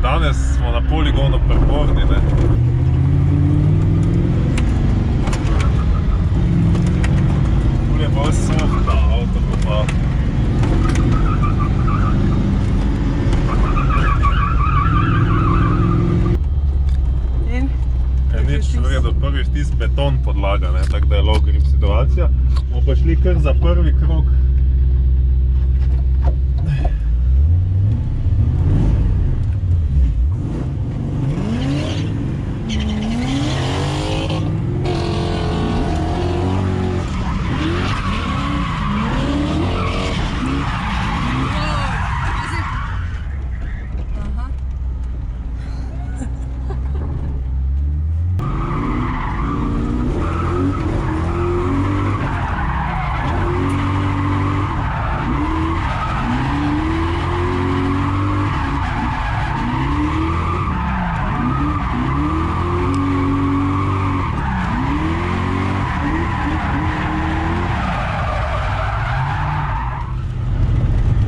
Danes smo na poligonu Preporni, ne? Tule je bolj soft ta avto, pa. Nič v redu, prvi vtis beton podlaga, ne? Tako da je low grip situacija. Bomo pa šli kar za prvi krog.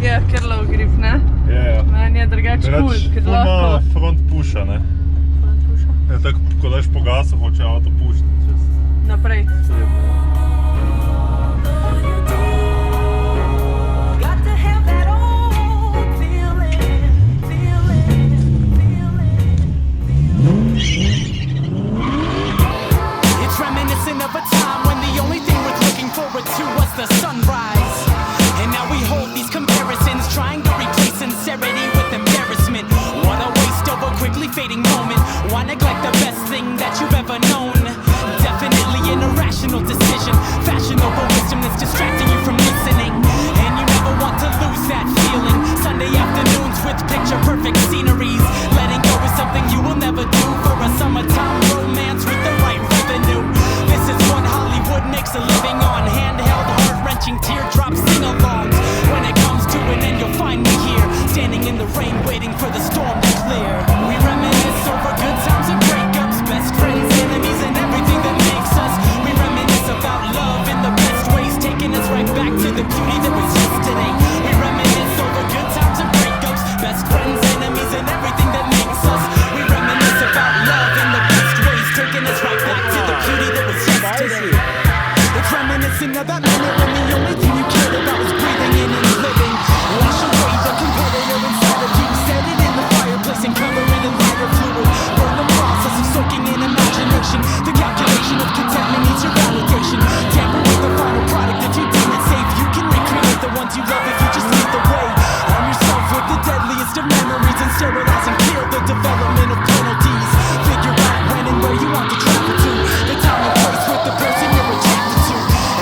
Ja, ker low grip, ne? Ja. Meni je drugače cool, ker lahko... Ful ima front pusha, ne? Front pusha? Ja, tako, ko daš po gasu, hoče avto pušti čez. Naprej. It's reminiscent of a time when the only thing worth looking forward to was the sunrise. And now we hold these comparisons, trying to replace sincerity with embarrassment. What a waste of a quickly fading moment. Why neglect the best thing that you've ever known? Definitely an irrational decision. Fashion over wisdom that's distracting you from listening. And you never want to lose that feeling. Sunday afternoons with picture-perfect sceneries. Letting go is something you will never do for a summertime romance with the right revenue. This is what Hollywood makes a living on. Handheld, heart-wrenching teardrop sing-alongs. When it comes to an end, you'll find me here, standing in the rain, waiting for the storm to clear. We reminisce over good times and breakups, best friends, enemies, and everything that makes us. We reminisce about love in the best ways, taking us right back to the beauty that was yesterday. We reminisce over good times and breakups, best friends, enemies, and everything that makes us. We reminisce about love in the best ways, taking us right back to the beauty that was yesterday. It's reminiscent of that minute when the only thing you cared about was breathing in and living. Wash away the competitor inside of you, set it in the fireplace and cover it in lighter fluid. Burn the process of soaking in imagination. The calculation of contentment needs your validation. Tamper with the final product if you deem it safe. You can recreate the ones you love if you just lead the way. Arm yourself with the deadliest of memories and sterilize and kill the development of penalties. Figure out when and where you want to travel to. The time and place with the person you're attracted to.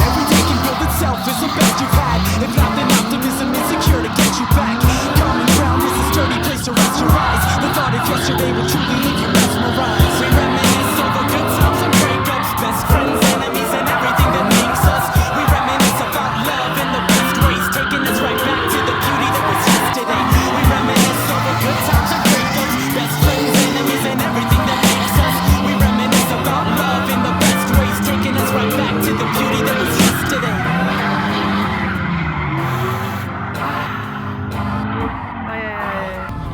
Every day can build itself is the best you've had. If not, then optimism is secure to get you back. Common ground is a sturdy place to rest your eyes. The thought of yesterday will truly leave you mesmerized. We reminisce over good times and breakups, best friends, enemies, and everything that makes us. We reminisce about love in the best ways, taking us right back to the beauty that was yesterday. We reminisce over good times and breakups, best friends, enemies, and everything that makes us. We reminisce about love in the best ways, taking us right back to the beauty that was yesterday.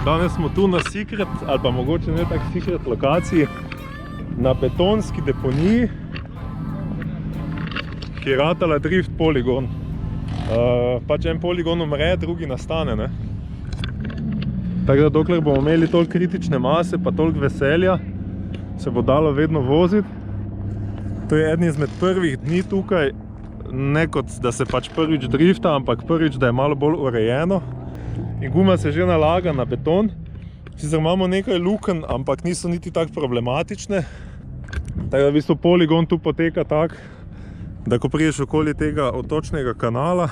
Danes smo tu na secret, ali pa mogoče ne tak secret lokaciji, na betonski deponiji, ki je ratala drift poligon. Pač en poligon umre, drugi nastane, ne. Tako da dokler bomo imeli toliko kritične mase, pa toliko veselja, se bo dalo vedno voziti. To je eden izmed prvih dni tukaj, ne kot da se pač prvič drifta, ampak prvič, da je malo bolj urejeno. In guma se že nalaga na beton. Sicer imamo nekaj lukenj, ampak niso niti tako problematične. Tako da v bistvu poligon tu poteka tako, da ko prideš okoli tega otočnega kanala,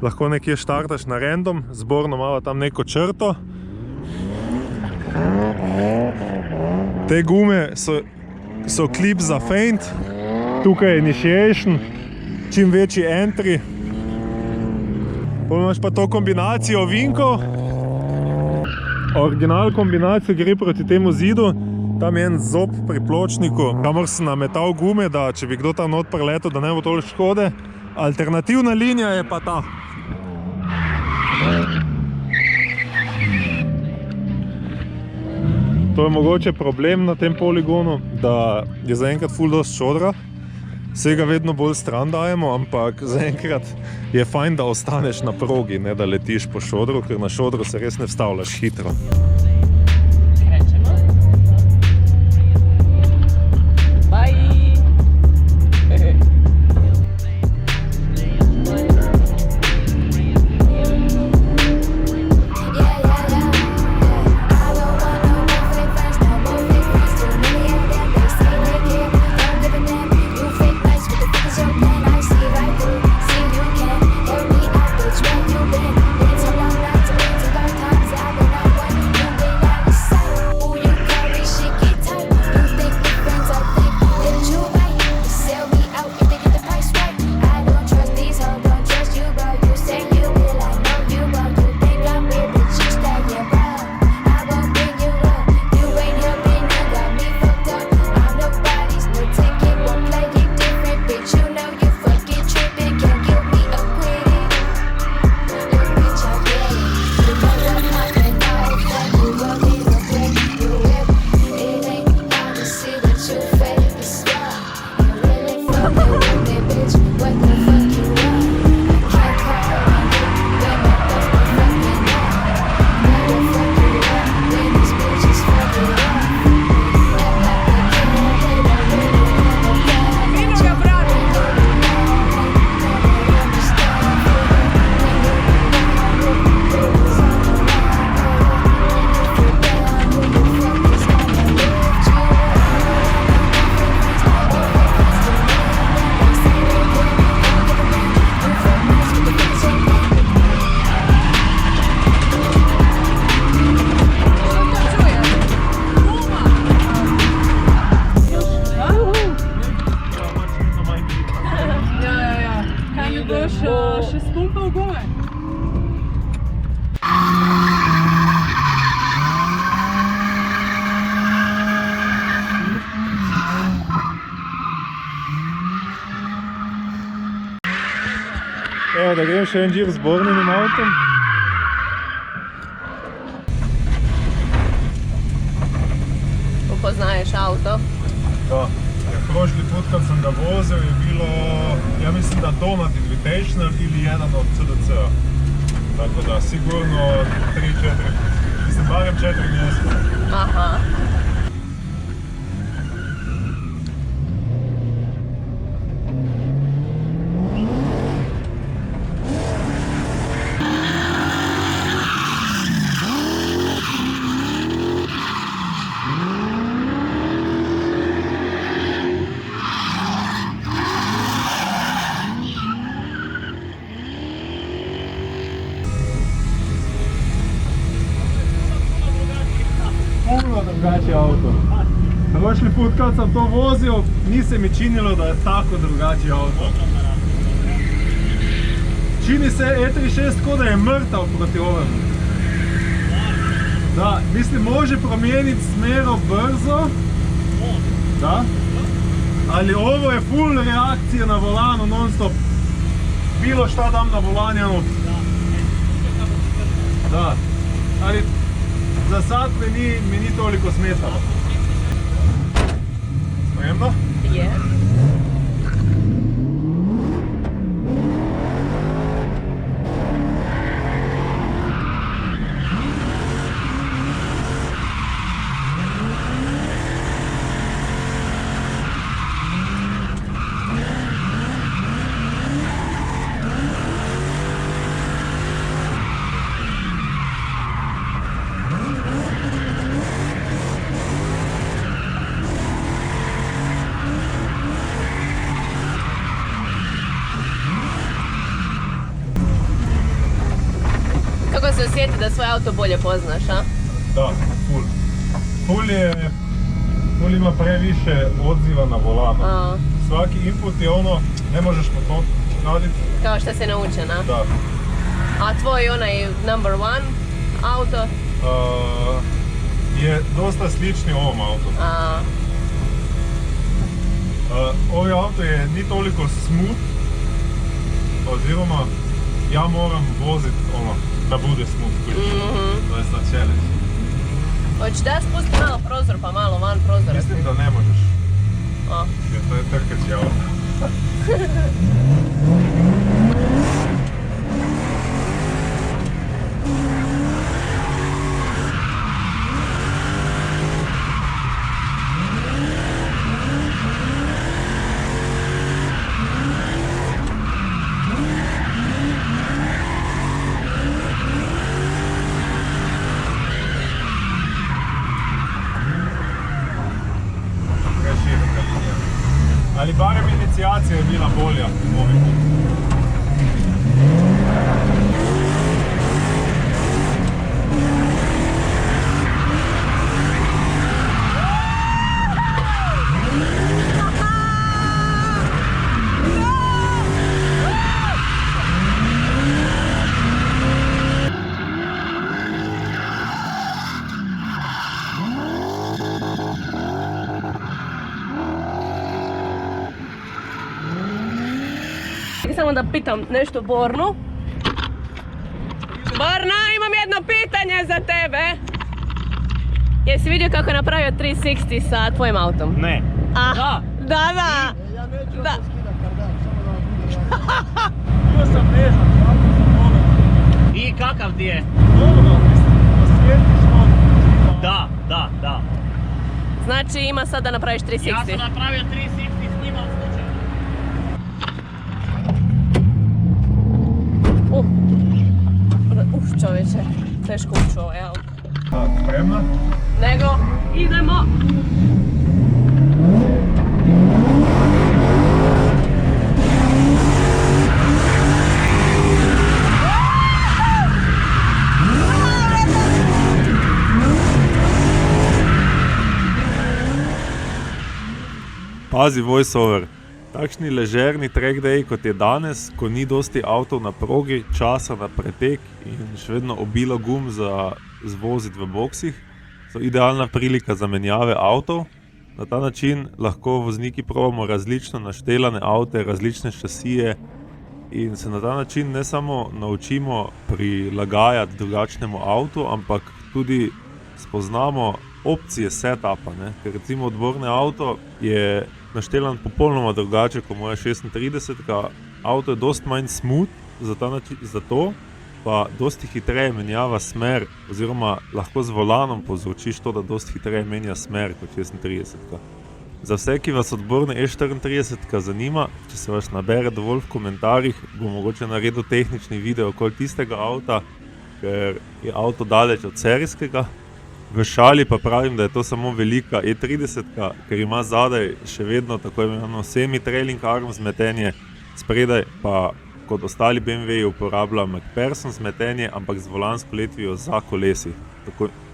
lahko nekje štartaš na random, zborno malo tam neko črto. Te gume so klip za feint, tukaj je initiation, čim večji entry. Potem imaš pa to kombinacijo ovinkov. Original kombinacija gre proti temu zidu. Tam je en zob pri pločniku, kamor sem nametal gume, da če bi kdo tam not preletel, da ne bo toliko škode. Alternativna linija je pa ta. To je mogoče problem na tem poligonu, da je zaenkrat ful dost šodra. Vsega vedno bolj stran dajemo, ampak zaenkrat je fajn, da ostaneš na progi, ne da letiš po šodru, ker na šodru se res ne vstavljaš hitro. Evo, da grem še en džir z bornenim avtom. Poznaješ avto? Da. Prošli put kad sam ga vozil je bilo, ja mislim da Donut Invitational ili jedan od CDC-a. Tako da sigurno 3-4, mislim barem 4 mjeseca. Aha. Puno drugačiji avto. Prošli put kad sam to vozio, ni se mi činilo da je tako drugačiji avto. Čini se E36 ko da je mrtav proti ovemu. Da, mislim može promijeniti smjero brzo. Da. Ali ovo je full reakcija na volanu non stop. Bilo šta dam na volan je ono. Da. Ali za sad mi ni toliko smetalo. Spremno? Je. Kako se osjeti da svoj auto bolje poznaš, a? Da, full. Full ima previše odziva na volanu. Svaki input je ono, ne možeš mu to raditi. Kao što se naučen, a? Da. A tvoj onaj number one auto? Je dosta slični ovom autu. Ovaj auto je ni toliko smooth, oziroma ja moram voziti ono, da bude smooth, to je sad challenge. Hoćeš da spusti malo prozor pa malo van prozora? Mislim da ne možeš. A. Jer to je trkač auto. Ali barem inicijacija je bila bolja ovih. Samo da pitam nešto Bornu. Borna, imam jedno pitanje za tebe. Jesi vidio kako je napravio 360 sa tvojim autom? Ne. Da. Da. Ja neću Da. skidam kardan, samo da vam budeš. Bio sam nežan, kako sam volio. I kakav ti je? Dobro, mislim, osjetiš malo. Da. Znači ima sad da napraviš 360. Ja sam napravio 360 s njima u slučaju. Čovječe, teško ući u ovaj auto. Spremna? Nego, idemo! Pazi voiceover. Takšni ležerni track day kot je danes, ko ni dosti avtov na progi, časa na pretek in še vedno obilo gum za zvoziti v boksih, so idealna prilika za menjave avtov. Na ta način lahko vozniki probamo različno naštelane avte, različne šasije in se na ta način ne samo naučimo prilagajati drugačnemu avtu, ampak tudi spoznamo opcije setupa, ne? Ker recimo odborne avto je naštelan popolnoma drugače kot moja 36. Avto je dosti manj smooth, zato pa dosti hitreje menjava smer, oziroma lahko z volanom povzročiš to, da dosti hitreje menja smer kot 36. Za vse, ki vas odborne E34 zanima, če se vas nabere dovolj v komentarjih, bom mogoče naredil tehnični video okoli tistega avta, ker je avto daleč od serijskega. V šali pa pravim, da je to samo velika E30, ker ima zadaj še vedno tako imenovano semi-trailing arm zmetenje, spredaj pa kot ostali BMW-ji uporablja MacPherson zmetenje, ampak z volansko letvijo za kolesi.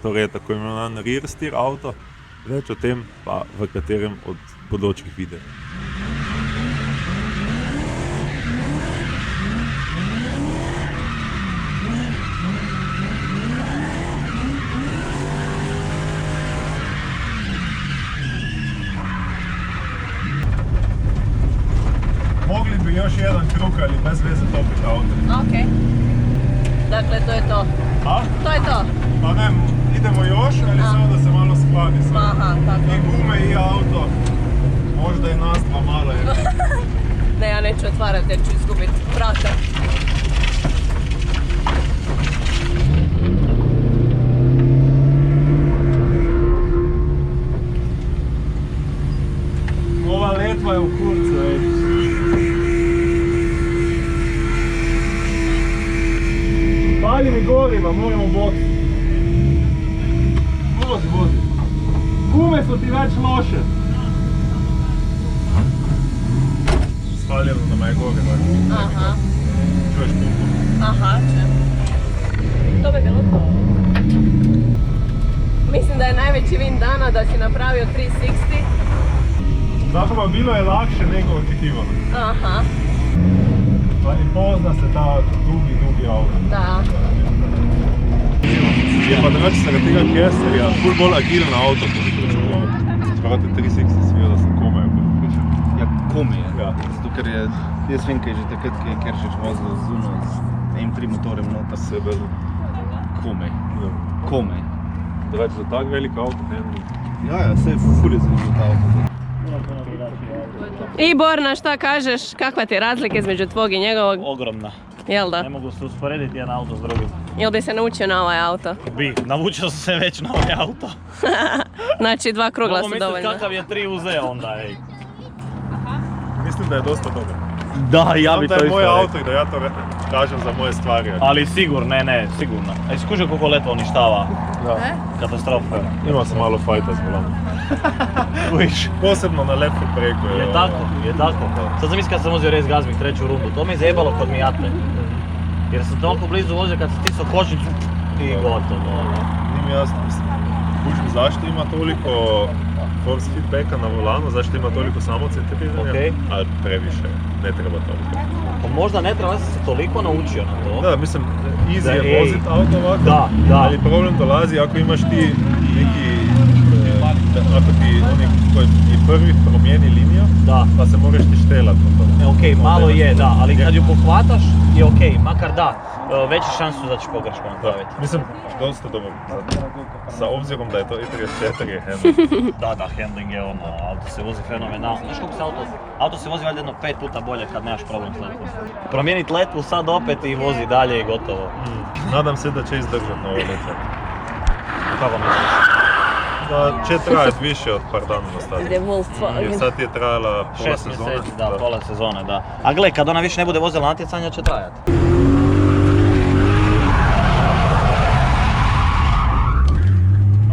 Torej tako imenovan rear steer avto, več o tem pa v katerem od bodočih videov. Mogli bi još jedan krug, ali bez veze topiti auto. Ok. Dakle, to je to. A? To je to. Pa ne, idemo još, ali samo da se malo skladi sve. Aha, tako. I gume i auto. Možda i nas dva malo jer... Ne, ja neću otvarati jer ću izgubiti vrata. Ova letva je u kurcu, ej. Pali mi goriva, moramo boksi. Vozi. Gume su ti već loše. Spaljeno nam je goriva. Aha. Čuješ pumpu? Aha, čujem. To bi bilo to. Mislim da je najveći win dana da si napravio 360. Zapravo bilo je lakše nego očekivano. Aha. Ali pozna se ta dugi auto. Da. Je pa drugače se tega Kesterja, ful bolj agilen auto, kot bi pričakoval. Spravate 360 svijo, da sem komaj pripričal. Ja, komaj je. Ja. Zato ker je, jaz vem, kaj je že takrat, ki je Keršič vozil z M3 motorjem nota. Sebel. Komaj. Ja. Komaj. Drugače za tak velik auto, handling. Ja, sve je ful je zanimljivo ta auto. I Borna, šta kažeš? Kakva ti je razlika između tvog i njegovog? Ogromna. Jel da? Ne mogu se usporediti jedan auto s drugim. Jel bi se naučio na ovaj auto? Naučio sam se već na ovaj auto. Znači 2 krugla Mogu su misliti dovoljno. kakav je 3 uzeo onda, ej. Mislim da je dosta dobar. Da, ja Znam da je moj auto i da ja to kažem za moje stvari. Ali sigurno, ne, sigurno. Ej, skužio koliko letva uništava. Da. Katastrofa. Imao sam malo fajta s volan. Uviš. Posebno na lepku preko. Je tako. Sad sam mislio kad sam vozio Race Gazmik 3. rundu, to me je zajebalo kod Mijate. Jer sam toliko blizu vozio kad sam stisao kočnicu i gotovo. Nije mi jasno, mislim. Kužim zašto ima toliko force feedbacka na volanu, zašto ima toliko samocentriranja, Okej. a previše, ne treba toliko. Pa možda ne treba, ja sam se toliko naučio na to. Da, mislim, easy Da, je ej. vozit auto ovako, Da. ali problem dolazi ako imaš ti neki, ako ti oni koji ti prvi promijeni liniju, Da. pa se moraš ti štelat na to. Okej, malo je, da, ali kad ju pohvataš je okej, makar da, veći šansu da ćeš pogrešku napraviti. Mislim, dosta dobro, sa obzirom da je to i34 je handling. Da, handling je ono, auto se vozi fenomenalno. Znaš koliko se auto se vozi valjda jedno 5 puta bolje kad nemaš problem s letvom. Promijeniti letvu sad opet i vozi dalje i gotovo. Nadam se da će izdržat na ove lete. Kako misliš? Da će trajati više od par dana na stazi. Gdje je Volkswagen. Jer sad je trajala pola 6 sezone. mjeseci, da, pola sezone, da. A gle, kad ona više ne bude vozila natjecanja će trajati.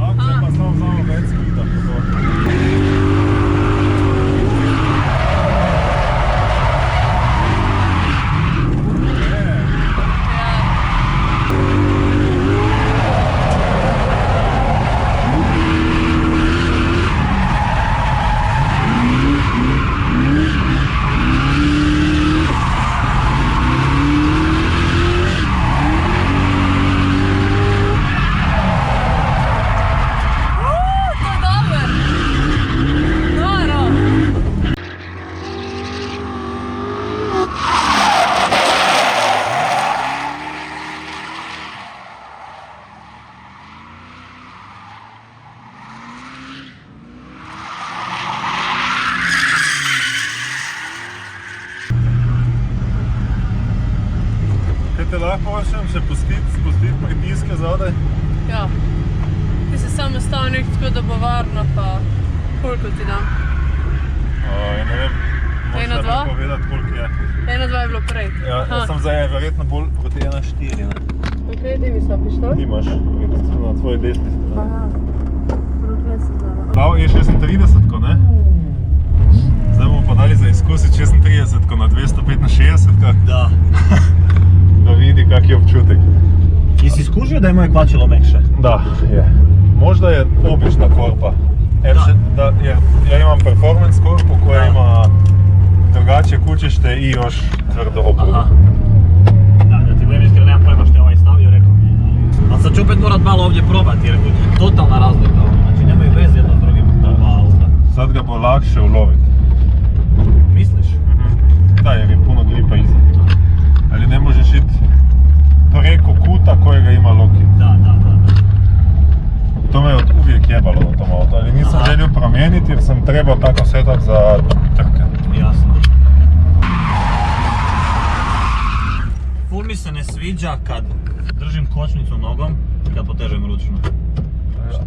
Akcija pa samo već spida. To je dobar. Dobro. Kaj te lahko hočem še spustit pritiske zadaj? Ja. Ti si samo stal nek tako, da bo varno, pa koliko ti dam? Ja ne vem, Ena, možeš dva? mi povedati koliko je. 1,2 je bilo prej. Ja, jaz sem zdaj verjetno bolj proti 1,4. Ne? Ok, di mi sta pištol? Ti imaš na tvoji desni strani. Aha. Proti se zdala. Dal je 36, ne? Zdaj bomo pa dali za izkusit 36 na 265, Da. da vidi kak je občutek. I si skužio da je moje kvačilo mekše? Da, je. Možda je obična korpa. Jer ja imam performance korpu koja ima drugačije kućište i još tvrdo oprugu. Aha. Da ti budem iskren, nemam pojma što je ovaj stavio, rekao mi je. Ali sad ću opet morat malo ovdje probati jer je totalna razlika. Znači nemaju veze jedno s drugim ta dva auta. Sad ga bo lakše uloviti. Misliš? Da, jer je puno gripa iza. Ali ne možeš ići preko kuta kojega ima Lockheed. Da. To me je od uvijek jebalo na tom auto, ali nisam želio promijeniti jer sam trebao takav setup za trke. Jasno. Ful mi se ne sviđa kad držim kočnicu nogom i kad potežem ručno.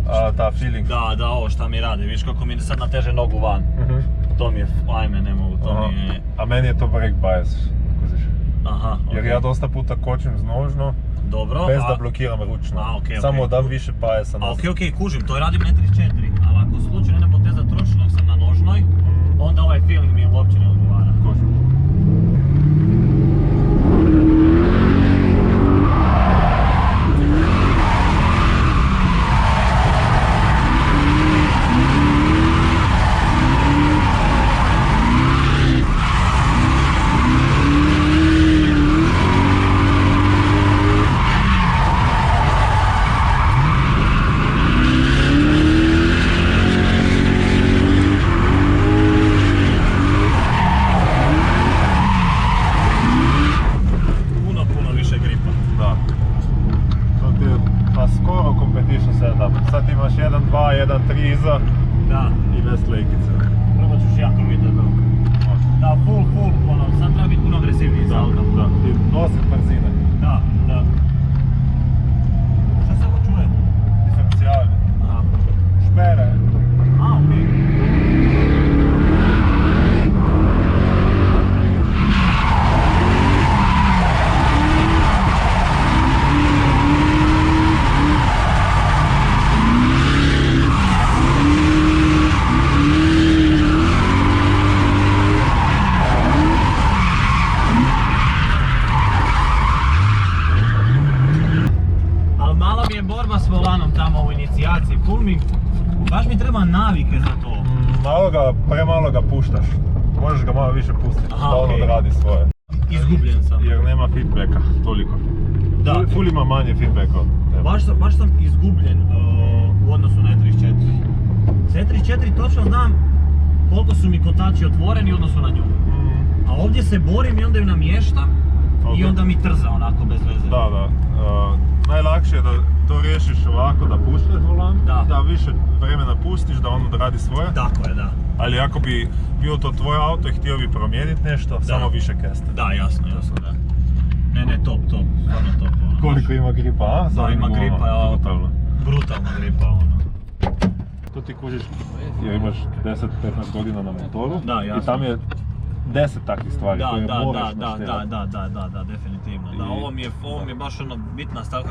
A ta feeling. Da, ovo šta mi radi, viš kako mi sad nateže nogu van. To mi je, ajme ne mogu, to mi je... A meni je to brake bias, kužiš. Aha, Jer ja dosta puta kočim z nožno, dobro. bez da blokiram ručno. okej. Samo dam više pajasa na Okej, kužim, to radim na 34, ali ako slučajno ne potezat ručno sam na nožnoj, onda ovaj feeling mi uopće ne odgovara. 3 iza Da, i bez lejkice. probat ću još jedan drugi tebe. Da, full, ono, sad treba biti puno agresivniji sa autom. Da, i nosit brzine. Da. Šta se ovo čuje? Diferencijali. Aha. Špere. A, okej. Ali malo mi je borba s volanom tamo u inicijaciji, baš mi treba navike za to. Premalo ga puštaš. Možeš ga malo više pustiti, Aha, da on okej. odradi svoje. Izgubljen sam. Jer nema feedbacka, toliko. Da. Full ima manje feedbacka od tebe. Baš sam izgubljen u odnosu na E34. S E34 točno znam koliko su mi kotači otvoreni u odnosu na nju. A ovdje se borim i onda ju namještam i Ovdje? onda mi trza onako bez veze. Da. Najlakše je da to riješiš ovako, da puštaš volan, Da. više vremena pustiš, da on odradi svoje. Tako je, da. Ali ako bi bio to tvoj auto i htio bi promijeniti nešto, samo više kesta. Da, jasno, da. Ne, top, stvarno top. Ono. Koliko ima gripa, a? Da, ima gripa, ja. Totalno. Brutalna gripa, ono. To ti kužiš jer imaš 10-15 godina na motoru Da, jasno. i tam je 10 takvih stvari koje moraš naštevati. Da, definitivno. Da, ovo mi je baš ono bitna stavka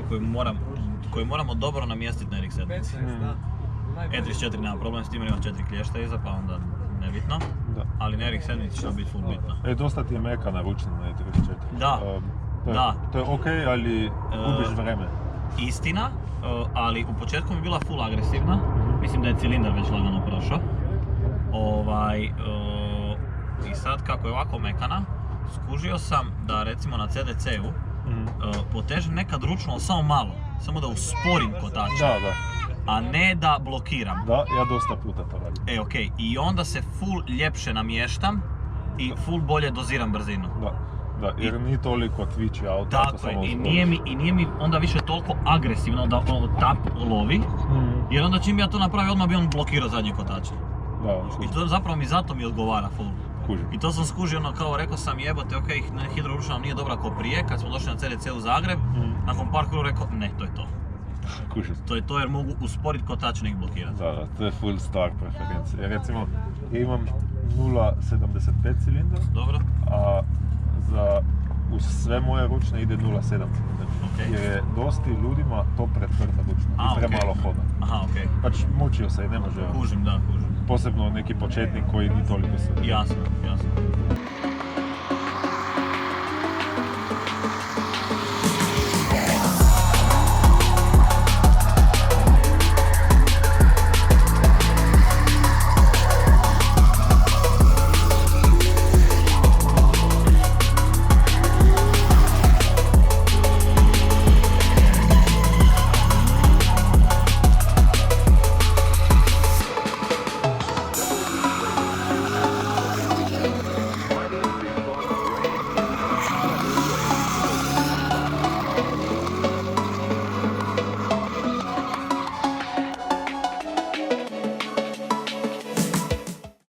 koju moramo dobro namjestiti na RX-7. E34 nema problem s tim jer ima 4 klješta iza, pa onda nebitno. Da. Ali na RX-7 će biti full bitno. Dosta ti je meka naručena na E34. Da. Da. To je okej, ali gubiš vreme. Istina, ali u početku mi je bila full agresivna. Mislim da je cilindar već lagano prošao. I sad kako je ovako mekana, skužio sam da recimo na CDC-u potežem nekad ručno, ali samo malo. Samo da usporim kotače, Da. a ne da blokiram. Da, ja dosta puta to radim. Okej. I onda se full ljepše namještam i full bolje doziram brzinu. Da, jer nije toliko twitchy auto. ako Tako je, samo i usporiš. nije mi onda više toliko agresivno da ono tap lovi, jer onda čim ja to napravio odmah bi on blokirao zadnje kotače. Da, I to zapravo zato mi odgovara full. kužim. I to sam skužio, ono kao rekao sam jebote, okej, hidroručna nam nije dobra kao prije, kad smo došli na CDC u Zagreb, nakon par kruga rekao, ne, to je to. Kužim. To je to jer mogu usporiti kotač, nek blokirati. Da, to je full stvar preferencije. Recimo, ja imam 0.75 cilindra, Dobro? a uz sve moje ručne ide 0.7 cilindra. Okej. Jer je dosta ljudima to pretvrda ručna A, i premalo okej. hoda. Aha, okej. Pač mučio se i ne može. Kužim. Posebno neki početnik koji ni toliko se. Jasno.